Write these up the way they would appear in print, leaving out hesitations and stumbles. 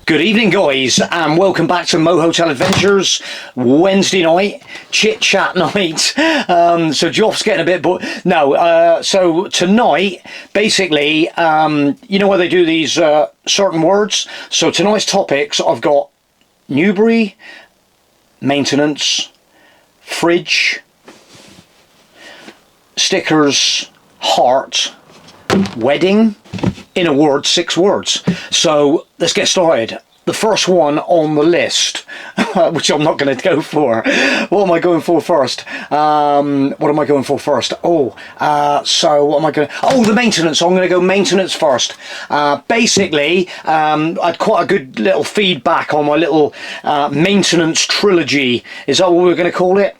Good evening, guys, and welcome back to Moho Adventures Wednesday night chit chat night. So Joff's getting a bit bored. No, so tonight, basically, you know where they do these certain words. So tonight's topics, I've got Newbury, maintenance, fridge, stickers, heart, wedding. In a word, 6 words. So let's get started. The first one on the list, which I'm not going to go for. What am I going for first? So what am I going to... Oh, the maintenance. I'm going to go maintenance first. Basically, I had quite a good little feedback on my little maintenance trilogy. Is that what we're going to call it?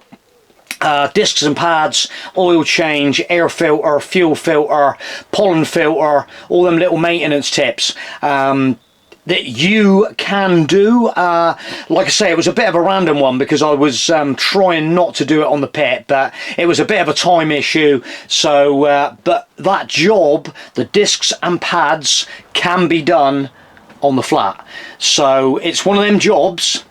Discs and pads, oil change, air filter, fuel filter, pollen filter, all them little maintenance tips that you can do. Like I say, it was a bit of a random one because I was trying not to do it on the pit, but it was a bit of a time issue. So, but that job, the discs and pads, can be done on the flat. So it's one of them jobs.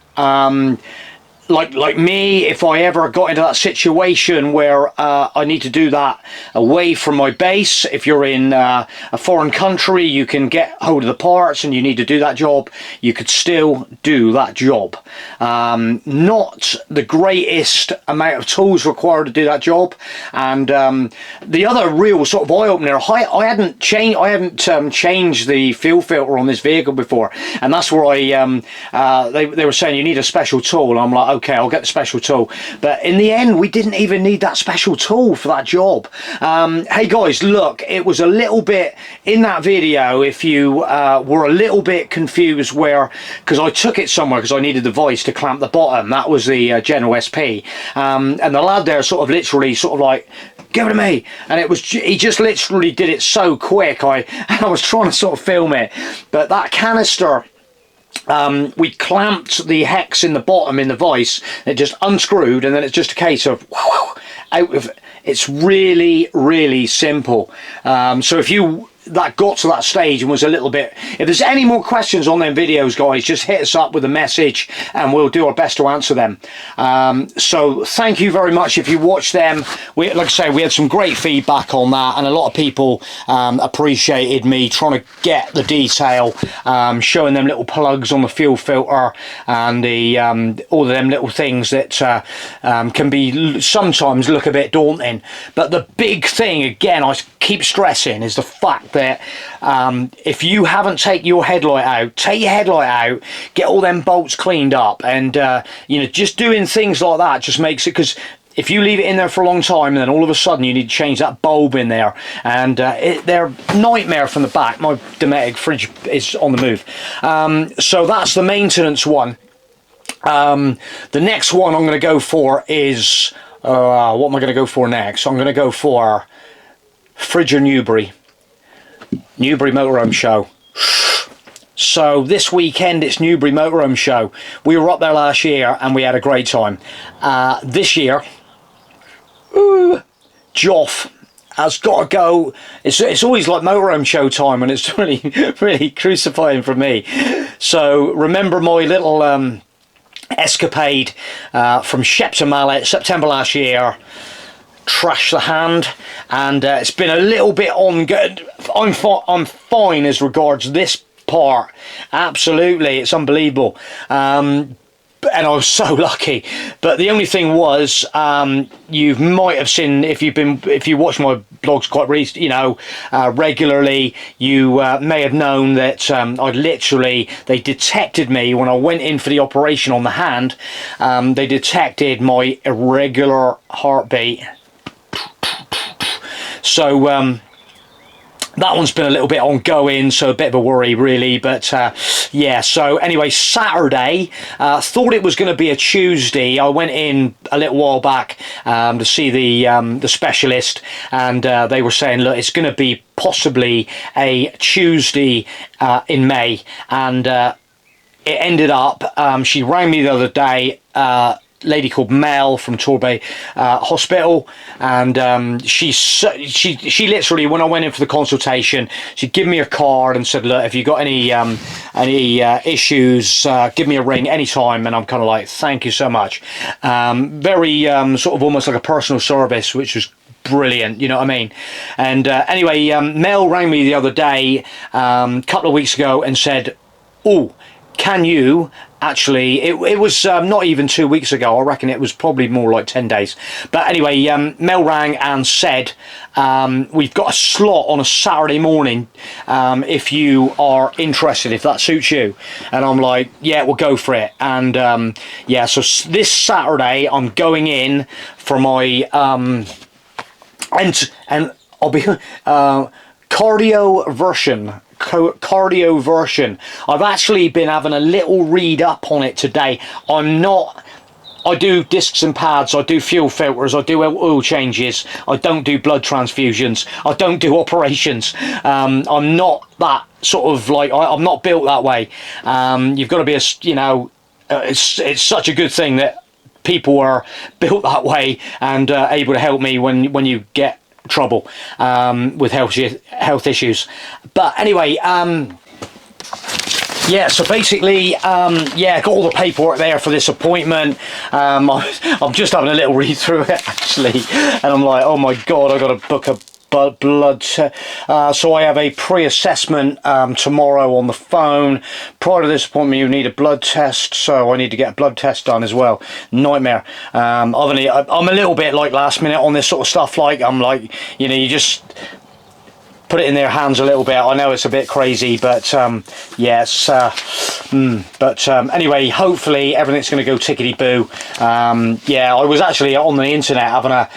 Like me, if I ever got into that situation where I need to do that away from my base, if you're in a foreign country, you can get hold of the parts and you need to do that job, you could still do that job. Not the greatest amount of tools required to do that job. And the other real sort of eye-opener, I hadn't changed the fuel filter on this vehicle before, and that's where they were saying you need a special tool, and I'm like, okay, I'll get the special tool. But in the end, we didn't even need that special tool for that job. Hey guys, look, it was a little bit in that video, if you were a little bit confused where, because I took it somewhere because I needed the vice to clamp the bottom. That was the General SP. And the lad there sort of literally like, give it to me, and he just literally did it so quick. I was trying to sort of film it, but that canister, we clamped the hex in the bottom in the vice, it just unscrewed, and then it's just a case of out of it. It's really simple. So if that got to that stage and was a little bit, if there's any more questions on them videos, guys, just hit us up with a message and we'll do our best to answer them. So thank you very much if you watched them. Like I say, we had some great feedback on that, and a lot of people appreciated me trying to get the detail, showing them little plugs on the fuel filter and the all of them little things that can be sometimes look a bit daunting. But the big thing, again, I keep stressing, is the fact that if you haven't taken your headlight out, take your headlight out, get all them bolts cleaned up, and you know, just doing things like that just makes it, because if you leave it in there for a long time and then all of a sudden you need to change that bulb in there, and they're nightmare from the back. My Dometic fridge is on the move. So that's the maintenance one. The next one I'm going to go for is what am I going to go for next? I'm going to go for fridge or Newbury Motorhome show. So this weekend it's Newbury Motorhome show. We were up there last year and we had a great time. This year, Joff has got to go. It's always like Motorhome show time, and it's really crucifying for me. So remember my little escapade from Shepton Mallet, September last year. Trash the hand, and it's been a little bit on good. I'm fine as regards this part, absolutely, it's unbelievable, and I was so lucky. But the only thing was, you might have seen, if you watch my blogs quite recently, you know, regularly, you may have known that they detected me when I went in for the operation on the hand. They detected my irregular heartbeat. So that one's been a little bit ongoing, so a bit of a worry really, but yeah. So anyway, Saturday, thought it was going to be a Tuesday. I went in a little while back to see the specialist, and they were saying, look, it's going to be possibly a Tuesday in May, and it ended up, she rang me the other day, lady called Mel from Torbay Hospital, and she literally, when I went in for the consultation, she'd give me a card and said, look, if you got any issues, give me a ring anytime. And I'm kind of like, thank you so much. Very sort of almost like a personal service, which was brilliant, you know what I mean? And anyway, Mel rang me the other day, couple of weeks ago, and said, oh, can you actually, it was not even 2 weeks ago, I reckon it was probably more like 10 days. But anyway, Mel rang and said, we've got a slot on a Saturday morning, if you are interested, if that suits you. And I'm like, yeah, we'll go for it. And yeah, so this Saturday I'm going in for my and I'll be Cardioversion. I've actually been having a little read up on it today. I do discs and pads, I do fuel filters, I do oil changes, I don't do blood transfusions, I don't do operations. I'm not that sort of like, I'm not built that way. You've got to be you know, it's such a good thing that people are built that way and able to help me when you get trouble with health issues. But anyway, yeah, so basically, yeah, got all the paperwork there for this appointment. I'm just having a little read through it actually, and I'm like, oh my god, I got to book a blood so I have a pre-assessment tomorrow on the phone. Prior to this appointment you need a blood test, so I need to get a blood test done as well. Nightmare. I'm a little bit like last minute on this sort of stuff, like I'm like, you know, you just put it in their hands a little bit. I know it's a bit crazy, but yes, anyway, hopefully everything's going to go tickety-boo. Yeah, I was actually on the internet having a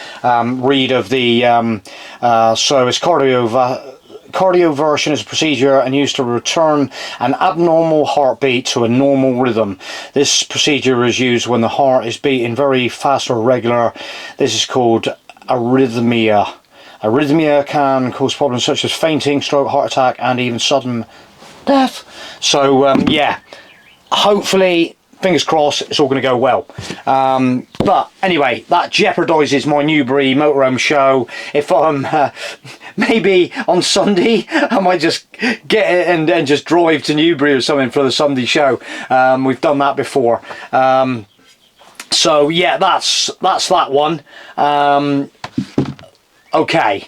read of the so it's Cardioversion is a procedure and used to return an abnormal heartbeat to a normal rhythm. This procedure is used when the heart is beating very fast or irregular. This is called arrhythmia. Arrhythmia can cause problems such as fainting, stroke, heart attack, and even sudden death. So yeah, hopefully, fingers crossed, it's all going to go well. But anyway, that jeopardises my Newbury Motorhome show. If I'm maybe on Sunday, I might just get it and just drive to Newbury or something for the Sunday show. We've done that before. So yeah, that's that one. Okay.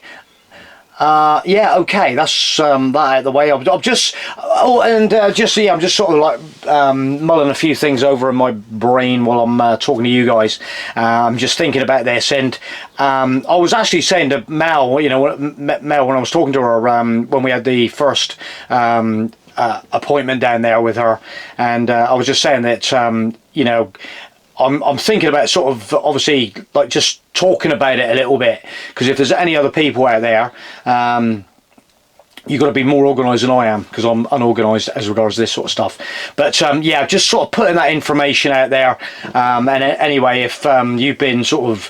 Yeah, okay, that's that out of the way. I'm just, yeah, I'm just sort of like mulling a few things over in my brain while I'm talking to you guys. I'm just thinking about this, and I was actually saying to Mel, you know, Mel, when I was talking to her when we had the first appointment down there with her, and I was just saying that, you know, I'm thinking about sort of obviously like just talking about it a little bit, because if there's any other people out there, you've got to be more organised than I am, because I'm unorganised as regards to this sort of stuff. But yeah, just sort of putting that information out there. And anyway, if you've been sort of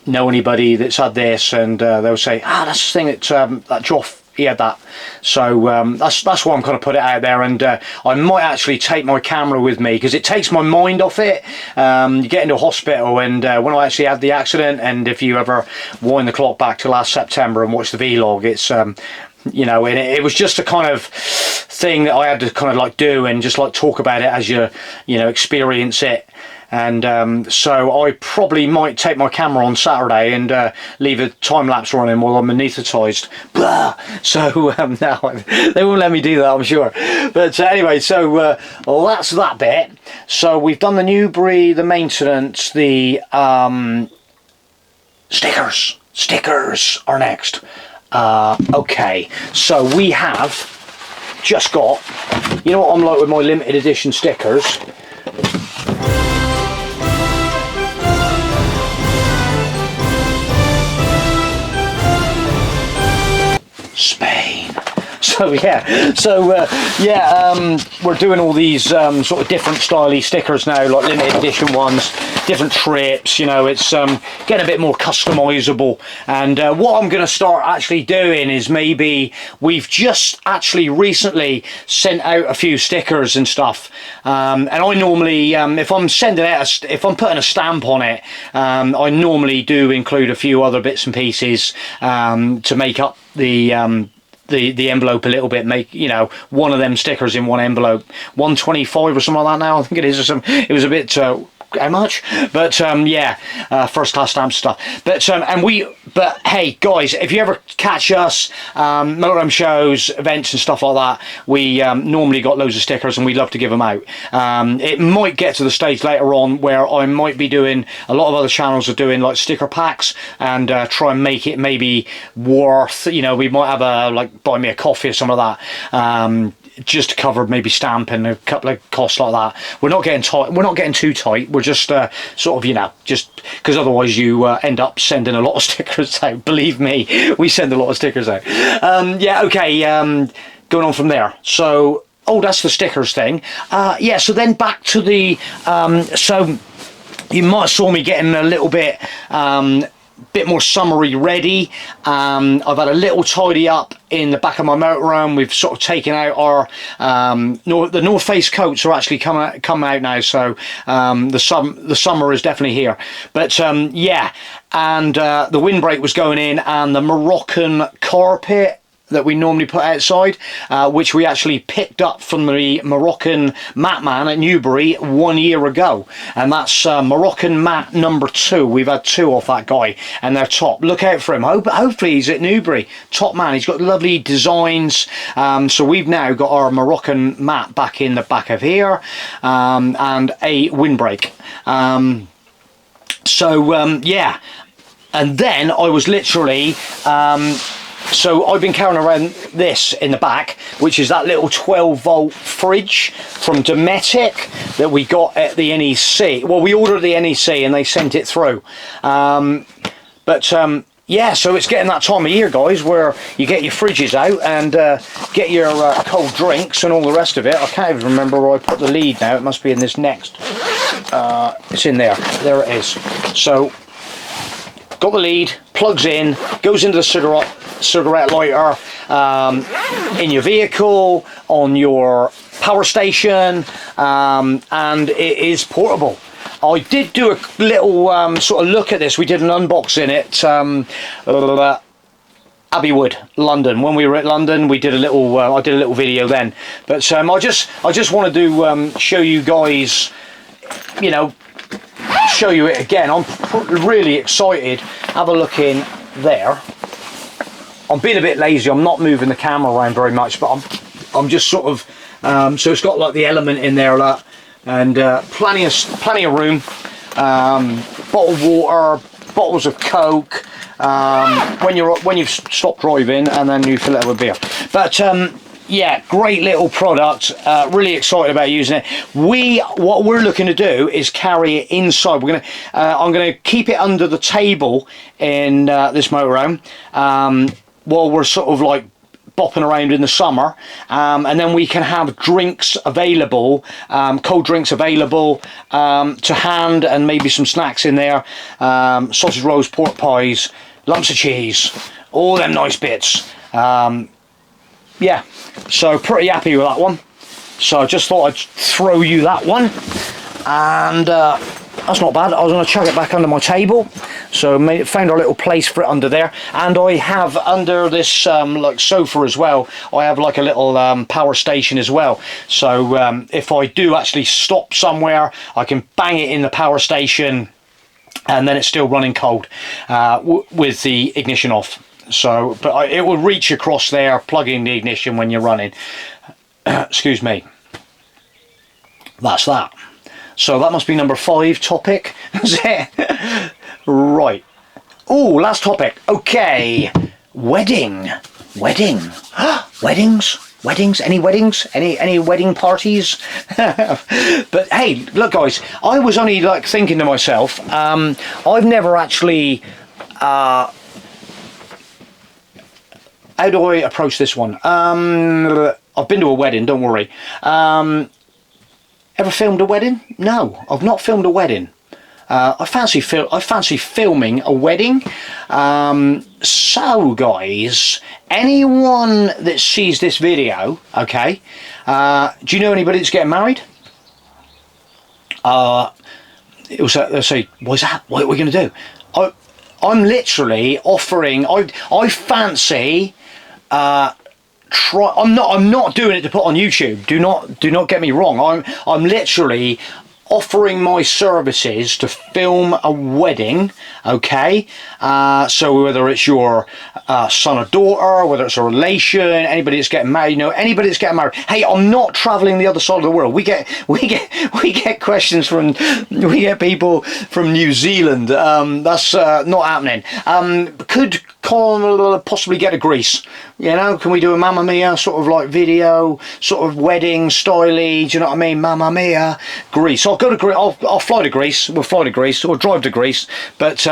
know anybody that's had this, and they'll say, that's the thing that that Joff, he had that. So that's why I'm kind of put it out there, and I might actually take my camera with me, because it takes my mind off it. You get into a hospital, and when I actually had the accident, and if you ever wind the clock back to last September and watch the vlog, it's you know, and it was just a kind of thing that I had to kind of like do and just like talk about it as you know, experience it. And so I probably might take my camera on Saturday and leave a time lapse running while I'm anaesthetised. So now they won't let me do that, I'm sure. But anyway, so well, that's that bit. So we've done the Newbury, the maintenance, the stickers. Stickers are next. Okay, so we have just got, you know what I'm like with my limited edition stickers. Spain. So So we're doing all these sort of different styly stickers now, like limited edition ones, different trips. You know, it's getting a bit more customizable. And what I'm going to start actually doing is, maybe we've just actually recently sent out a few stickers and stuff. And I normally, if I'm sending out, if I'm putting a stamp on it, I normally do include a few other bits and pieces to make up the envelope a little bit. Make, you know, one of them stickers in one envelope, 125 or something like that now, I think it is, or something. It was a bit how much, but first class stamp stuff. But hey guys, if you ever catch us motorhome shows, events and stuff like that, we normally got loads of stickers and we love to give them out. It might get to the stage later on where I might be doing, a lot of other channels are doing like sticker packs, and try and make it maybe worth, you know, we might have a, like, buy me a coffee or something like that, just to cover maybe stamp and a couple of costs like that. We're not getting tight, we're not getting too tight, we're just sort of, you know, just because otherwise you end up sending a lot of stickers out. Believe me, we send a lot of stickers out. Going on from there. So, oh, that's the stickers thing. So then back to the so you might have saw me getting a little bit more summery ready. I've had a little tidy up in the back of my motorhome. We've sort of taken out our the North Face coats are actually come out now, so the summer is definitely here. But and the windbreak was going in, and the Moroccan carpet that we normally put outside, which we actually picked up from the Moroccan mat man at Newbury 1 year ago, and that's Moroccan mat number 2. We've had 2 off that guy, and they're top. Look out for him. Hopefully he's at Newbury. Top man. He's got lovely designs. So we've now got our Moroccan mat back in the back of here, and a windbreak. And then I was literally so I've been carrying around this in the back, which is that little 12-volt fridge from Dometic that we got at the NEC. Well, we ordered the NEC and they sent it through. So it's getting that time of year, guys, where you get your fridges out and get your cold drinks and all the rest of it. I can't even remember where I put the lead now. It must be in this next. It's in there. There it is. So, got the lead, plugs in, goes into the cigarette lighter, in your vehicle, on your power station, and it is portable. I did do a little sort of look at this. We did an unboxing at Abbey Wood, London. When we were at London, we did a little. I did a little video then. But I just wanted to show you guys, you know, show you it again. I'm really excited. Have a look in there. I'm being a bit lazy. I'm not moving the camera around very much, but I'm just sort of so it's got like the element in there, like, and plenty of room. Bottled water, bottles of Coke. When you've stopped driving, and then you fill it up with beer. But yeah, great little product. Really excited about using it. What we're looking to do is carry it inside. I'm gonna keep it under the table in this motorhome while we're sort of like bopping around in the summer, and then we can have drinks available, cold drinks available to hand, and maybe some snacks in there, sausage rolls, pork pies, lumps of cheese, all them nice bits. Yeah, so pretty happy with that one. So I just thought I'd throw you that one, and that's not bad. I was going to chuck it back under my table, so found a little place for it under there. And I have under this like sofa as well, I have like a little power station as well. So if I do actually stop somewhere, I can bang it in the power station, and then it's still running cold with the ignition off. So, but it will reach across there, plug in the ignition when you're running. Excuse me. That's that. So that must be number 5 topic. Is it? Right. Oh, last topic. Okay. Wedding. Weddings? Any weddings? Any wedding parties? But hey, look guys, I was only like thinking to myself, I've never actually how do I approach this one? I've been to a wedding, don't worry. Ever filmed a wedding? No, I've not filmed a wedding. I fancy filming a wedding. So guys, anyone that sees this video, okay, do you know anybody that's getting married? They'll say, what's that? What are we going to do? I'm literally offering, I fancy, I'm not doing it to put on YouTube. Do not get me wrong. I'm literally offering my services to film a wedding, okay? So whether it's your son or daughter, whether it's a relation, anybody that's getting married, you know, anybody that's getting married. Hey, I'm not traveling the other side of the world. We get questions from, we get people from New Zealand. That's not happening. Could possibly get to Greece, you know? Can we do a Mamma Mia sort of like video, sort of wedding styly, do you know what I mean? Mamma Mia, Greece. I'll go to Greece. I'll fly to Greece. We'll fly to Greece or drive to Greece, but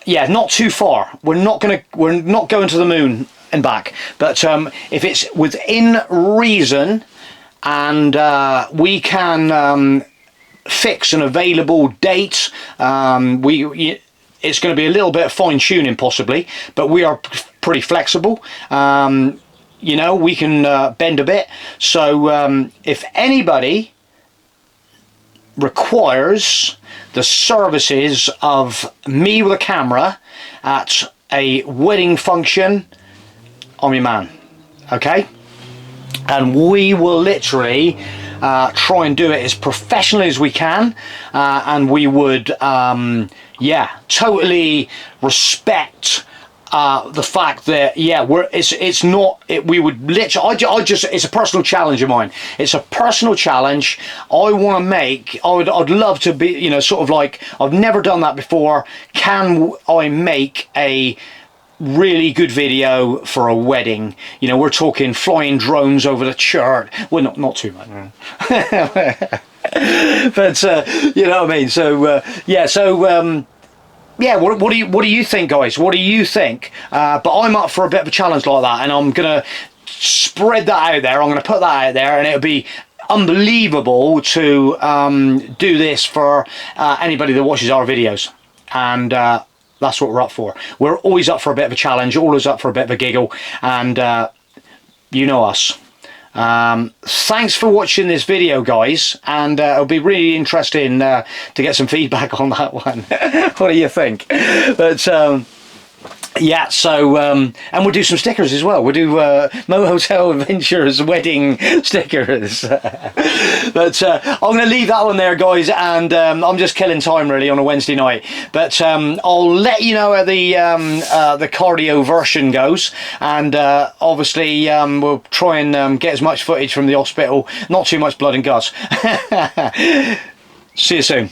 yeah, not too far. We're not going to the moon and back, but if it's within reason and we can fix an available date, it's going to be a little bit of fine-tuning possibly, but we are pretty flexible. You know, we can bend a bit. So if anybody requires the services of me with a camera at a wedding function, I'm your man, okay? And we will literally try and do it as professionally as we can, and we would yeah, totally respect the fact that, yeah, we would literally, it's a personal challenge of mine. It's a personal challenge. I want to make, I'd love to be, you know, sort of like, I've never done that before. Can I make a really good video for a wedding? You know, we're talking flying drones over the church. Well, not too much. But you know what I mean. So yeah. So yeah. What do you think, guys? What do you think? But I'm up for a bit of a challenge like that, and I'm gonna spread that out there. I'm gonna put that out there, and it'll be unbelievable to do this for anybody that watches our videos. And that's what we're up for. We're always up for a bit of a challenge, always up for a bit of a giggle, and you know us. Thanks for watching this video, guys, and it'll be really interesting to get some feedback on that one. What do you think? But yeah, so and we'll do some stickers as well. We'll do Moho Hotel Adventures wedding stickers. But I'm going to leave that one there, guys, and I'm just killing time really on a Wednesday night. But I'll let you know how the Cardioversion goes, and obviously we'll try and get as much footage from the hospital, not too much blood and guts. See you soon.